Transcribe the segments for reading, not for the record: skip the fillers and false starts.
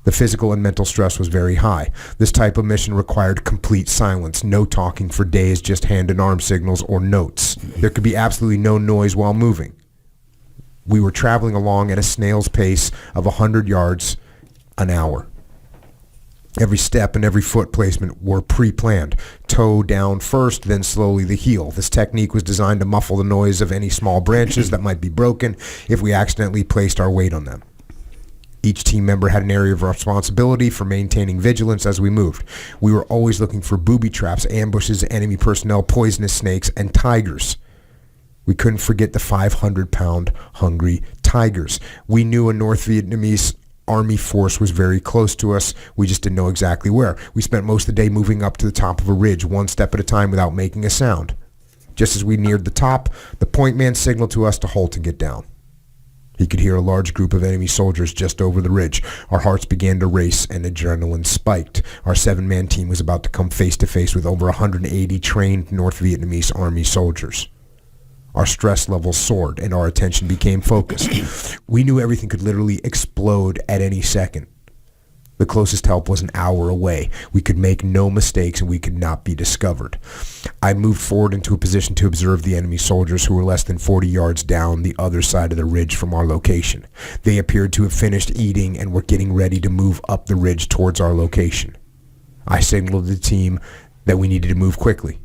The physical and mental stress was very high. This type of mission required complete silence, no talking for days, just hand and arm signals or notes. There could be absolutely no noise while moving. We were traveling along at a snail's pace of 100 yards an hour. Every step and every foot placement were pre-planned. Toe down first, then slowly the heel. This technique was designed to muffle the noise of any small branches that might be broken if we accidentally placed our weight on them. Each team member had an area of responsibility for maintaining vigilance as we moved. We were always looking for booby traps, ambushes, enemy personnel, poisonous snakes, and tigers. We couldn't forget the 500-pound hungry tigers. We knew a North Vietnamese army force was very close to us. We just didn't know exactly where. We spent most of the day moving up to the top of a ridge, one step at a time without making a sound. Just as we neared the top, the point man signaled to us to halt and get down. He could hear a large group of enemy soldiers just over the ridge. Our hearts began to race and adrenaline spiked. Our 7-man team was about to come face to face with over 180 trained North Vietnamese army soldiers. Our stress levels soared and our attention became focused. We knew everything could literally explode at any second. The closest help was an hour away. We could make no mistakes and we could not be discovered. I moved forward into a position to observe the enemy soldiers who were less than 40 yards down the other side of the ridge from our location. They appeared to have finished eating and were getting ready to move up the ridge towards our location. I signaled to the team that we needed to move quickly.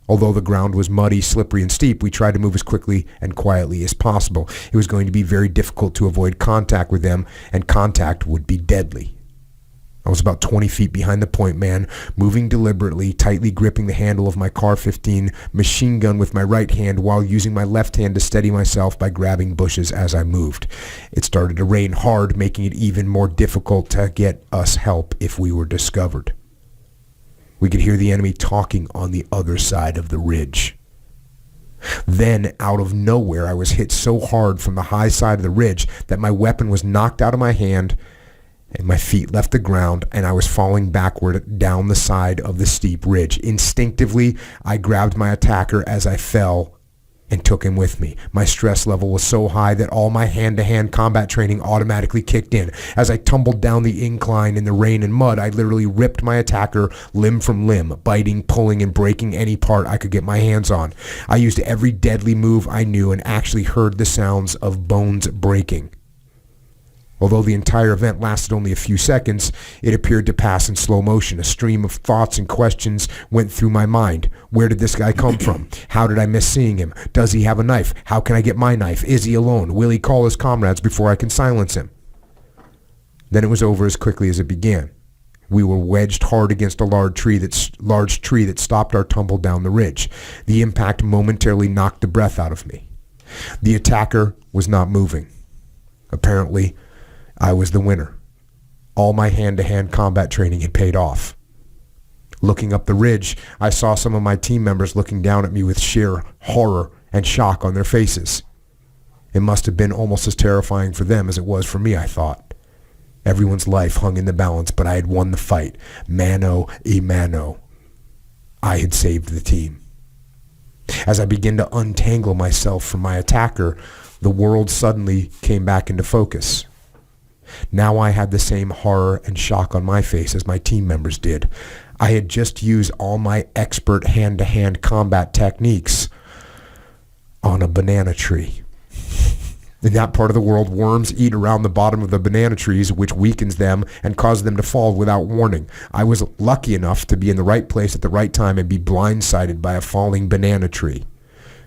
Although the ground was muddy, slippery, and steep, we tried to move as quickly and quietly as possible. It was going to be very difficult to avoid contact with them, and contact would be deadly. I was about 20 feet behind the point man, moving deliberately, tightly gripping the handle of my Car-15 machine gun with my right hand while using my left hand to steady myself by grabbing bushes as I moved. It started to rain hard, making it even more difficult to get us help if we were discovered. We could hear the enemy talking on the other side of the ridge. Then, out of nowhere, I was hit so hard from the high side of the ridge that my weapon was knocked out of my hand and my feet left the ground and I was falling backward down the side of the steep ridge. Instinctively, I grabbed my attacker as I fell and took him with me. My stress level was so high that all my hand-to-hand combat training automatically kicked in. As I tumbled down the incline in the rain and mud, I literally ripped my attacker limb from limb, biting, pulling, and breaking any part I could get my hands on. I used every deadly move I knew and actually heard the sounds of bones breaking. Although the entire event lasted only a few seconds, it appeared to pass in slow motion. A stream of thoughts and questions went through my mind. Where did this guy come from? How did I miss seeing him? Does he have a knife? How can I get my knife? Is he alone? Will he call his comrades before I can silence him? Then it was over as quickly as it began. We were wedged hard against a large tree that stopped our tumble down the ridge. The impact momentarily knocked the breath out of me. The attacker was not moving. Apparently, I was the winner. All my hand-to-hand combat training had paid off. Looking up the ridge, I saw some of my team members looking down at me with sheer horror and shock on their faces. It must have been almost as terrifying for them as it was for me, I thought. Everyone's life hung in the balance, but I had won the fight. Mano a mano. I had saved the team. As I began to untangle myself from my attacker, the world suddenly came back into focus. Now I had the same horror and shock on my face as my team members did. I had just used all my expert hand-to-hand combat techniques on a banana tree. In that part of the world, worms eat around the bottom of the banana trees, which weakens them and causes them to fall without warning. I was lucky enough to be in the right place at the right time and be blindsided by a falling banana tree.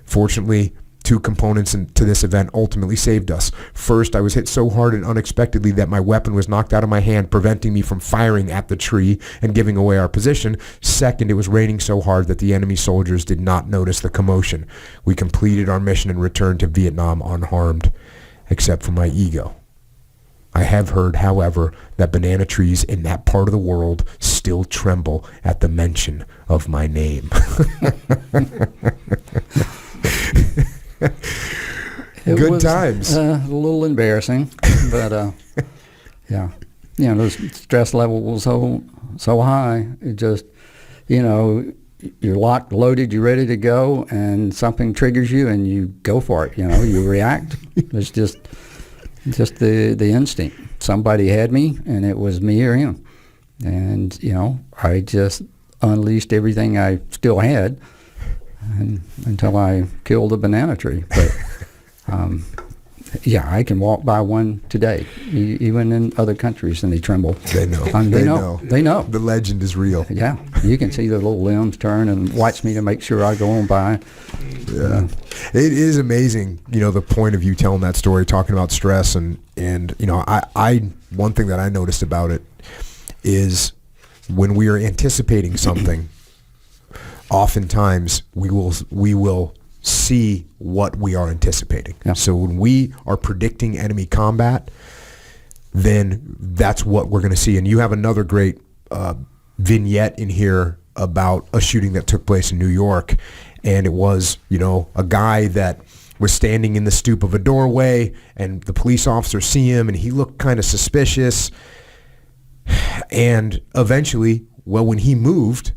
Fortunately, two components to this event ultimately saved us. First, I was hit so hard and unexpectedly that my weapon was knocked out of my hand, preventing me from firing at the tree and giving away our position. Second, it was raining so hard that the enemy soldiers did not notice the commotion. We completed our mission and returned to Vietnam unharmed, except for my ego. I have heard, however, that banana trees in that part of the world still tremble at the mention of my name. Good times. A little embarrassing, but yeah, the stress level was so high. It just, you're locked, loaded, you're ready to go, and something triggers you, and you go for it. You react. It's just the instinct. somebody had me, and it was me or him. And, I just unleashed everything I still had until I killed a banana tree. But, I can walk by one today, even in other countries, and they tremble. They know. They know. The legend is real. Yeah, you can see the little limbs turn and watch me to make sure I go on by. Yeah, it is amazing. The point of you telling that story, talking about stress, and I one thing that I noticed about it is when we are anticipating something, oftentimes we will see what we are anticipating. Yeah. So when we are predicting enemy combat, then that's what we're going to see. And you have another great vignette in here about a shooting that took place in New York, and it was, a guy that was standing in the stoop of a doorway, and the police officers see him, and he looked kind of suspicious. And eventually, when he moved,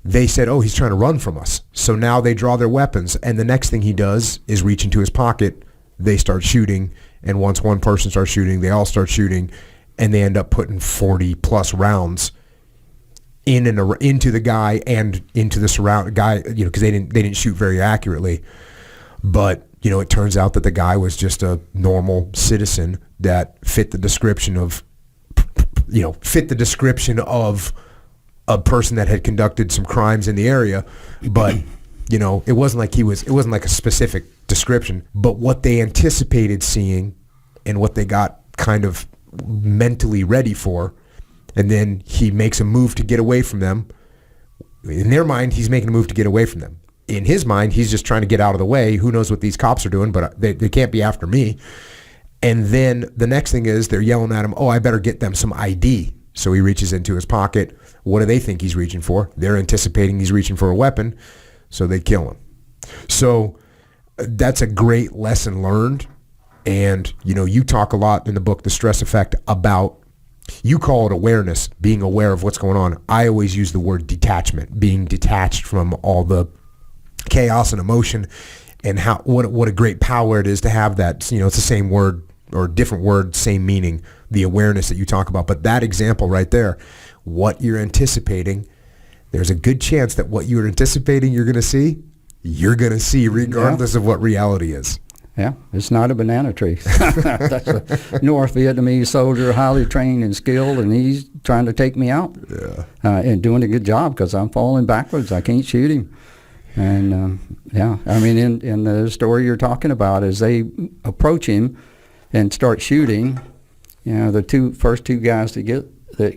they said, oh, he's trying to run from us. So now they draw their weapons, and the next thing he does is reach into his pocket. They start shooting, and once one person starts shooting, they all start shooting, and they end up putting 40-plus rounds into the guy and into the surround guy, because they didn't shoot very accurately. But it turns out that the guy was just a normal citizen that fit the description of a person that had conducted some crimes in the area. But it wasn't like a specific description. But what they anticipated seeing and what they got kind of mentally ready for, and then he makes a move to get away from them. In their mind, he's making a move to get away from them. In his mind, he's just trying to get out of the way. Who knows what these cops are doing, but they can't be after me. And then the next thing is they're yelling at him, oh, I better get them some ID. So he reaches into his pocket. What do they think he's reaching for? They're anticipating he's reaching for a weapon, so they kill him. So that's a great lesson learned. And, you talk a lot in the book, The Stress Effect, about, you call it awareness, being aware of what's going on. I always use the word detachment, being detached from all the chaos and emotion, and what a great power it is to have that. It's the same word or different word, same meaning, the awareness that you talk about. But that example right there, what you're anticipating, there's a good chance that what you're anticipating you're going to see regardless of what reality is. Yeah, it's not a banana tree. That's a North Vietnamese soldier, highly trained and skilled, and he's trying to take me out. Yeah. And doing a good job because I'm falling backwards. I can't shoot him. And, in the story you're talking about, as they approach him and start shooting, the first two guys that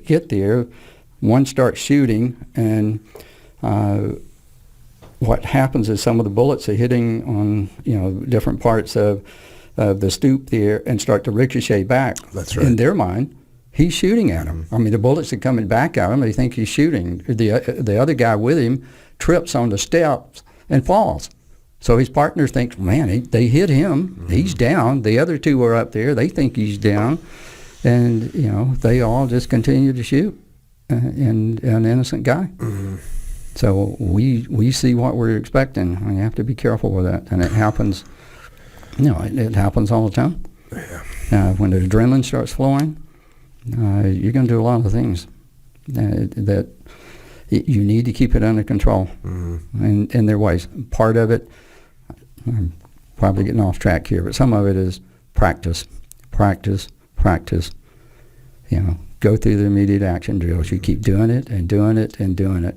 get there, one starts shooting, and what happens is some of the bullets are hitting on different parts of the stoop there and start to ricochet back. That's right. In their mind, he's shooting at him. I mean, the bullets are coming back at him. They think he's shooting. The other guy with him trips on the steps and falls. So his partner thinks, man, they hit him. Mm-hmm. He's down. The other two are up there. They think he's down. And, they all just continue to shoot an innocent guy. Mm-hmm. So we see what we're expecting. We have to be careful with that. And it happens, it happens all the time. Yeah. When the adrenaline starts flowing, you're going to do a lot of things that you need to keep it under control. Mm-hmm. And there are ways. Part of it, I'm probably getting off track here, but some of it is practice. Go through the immediate action drills. You keep doing it and doing it and doing it.